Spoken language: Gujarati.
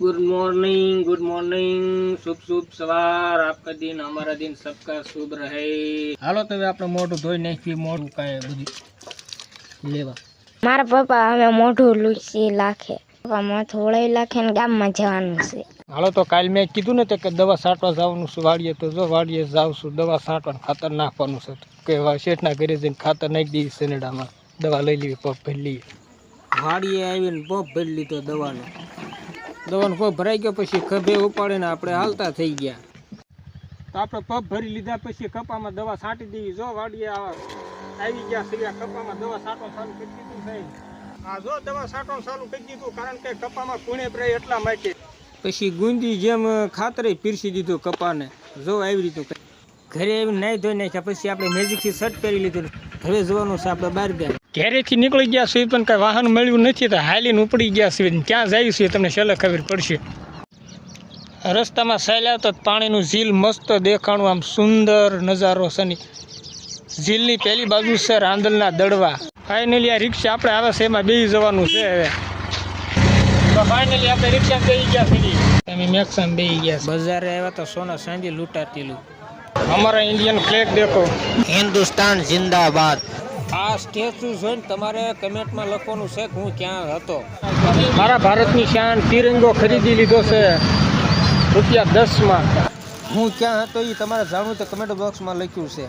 गुड मॉर्निंग शुभ शुभ सवार। आपका दिन हमारा दिन सबका शुभ रहे। हालो तो આપણે મોઢું ધોઈ નાખી મોઢું કાય બધી લેવા મારા પપ્પા હવે મોઢું લૂછી લાખે પપ્પા માથું ઓળાઈ લાખે ને ગામમાં જવાનું છે। હાલો તો કાલ મેં કીધું ને કે દવા છાંટવા જવાનું છે વાડીએ, તો જો વાડીએ જાઉં છું દવા છાંટવાનું ખાતર નાખવાનું છે કે શેઠના ઘરે જઈને ખાતર નાખી દઈએ સેનેડામાં, દવા લઈ લેવી, પગ ભરી લઈએ। વાડીએ આવીને પગ ભરી લીધો દવાનો પગ ભરાઈ ગયો, પછી ખભે ઉપાડીને આપણે હાલતા થઈ ગયા। તો આપણે પગ ભરી લીધા પછી કપામાં દવા છાંટી દેવી। જો વાડીએ આવી ગયા છે, કપામાં દવા છાંટવાનું ચાલુ કરી દીધું છે। આ જો દવા છાંટવાનું ચાલુ કરી દીધું, કારણ કે કપામાં કુણે પ્રે એટલા માટે પછી ગુંદી જેમ ખાતરે પીરસી દીધું કપાને। જો આવી રીતનું ઘરે આવીને નાહી ધોઈ નાખ્યા, પછી આપણે મેજિકથી શર્ટ પહેરી લીધું, ઘરે જવાનું છે આપણે બહાર ગયા। ઘરેથી નીકળી ગયા છીએ પણ કાંઈ વાહન મળ્યું નથી, તો હાલીને ઉપડી ગયા છીએ। ક્યાં જાય છે તમને છેલ્લે ખબર પડશે। રસ્તામાં ચાલ્યા તો પાણીનું ઝીલ મસ્ત દેખાણું, આમ સુંદર નજારો છે। ઝીલની પહેલી બાજુ છે રાંદલના દડવા। ફાઇનલી આ રિક્ષા આપણે આવે છે એમાં બેસી જવાનું છે હવે। તો ફાઇનલી આપણે રિક્ષામાં બેસી ગયા છીએ, તમે મેક્સામાં બેસી ગયા। બજારે આવ્યા તો સોના ચાંદી લૂંટાતીલું। हमारा इंडियन फ्लैग देखो, हिंदुस्तान जिंदाबाद। આ સ્ટેચ્યુ જોઈને તમારે કમેન્ટમાં લખવાનું છે કે હું ક્યાં હતો। મારા ભારતની શાન તિરંગો ખરીદી લીધો છે ₹10 માં। હું ક્યાં હતો એ તમારે જાણવું તો કમેન્ટ બોક્સમાં લખ્યું છે।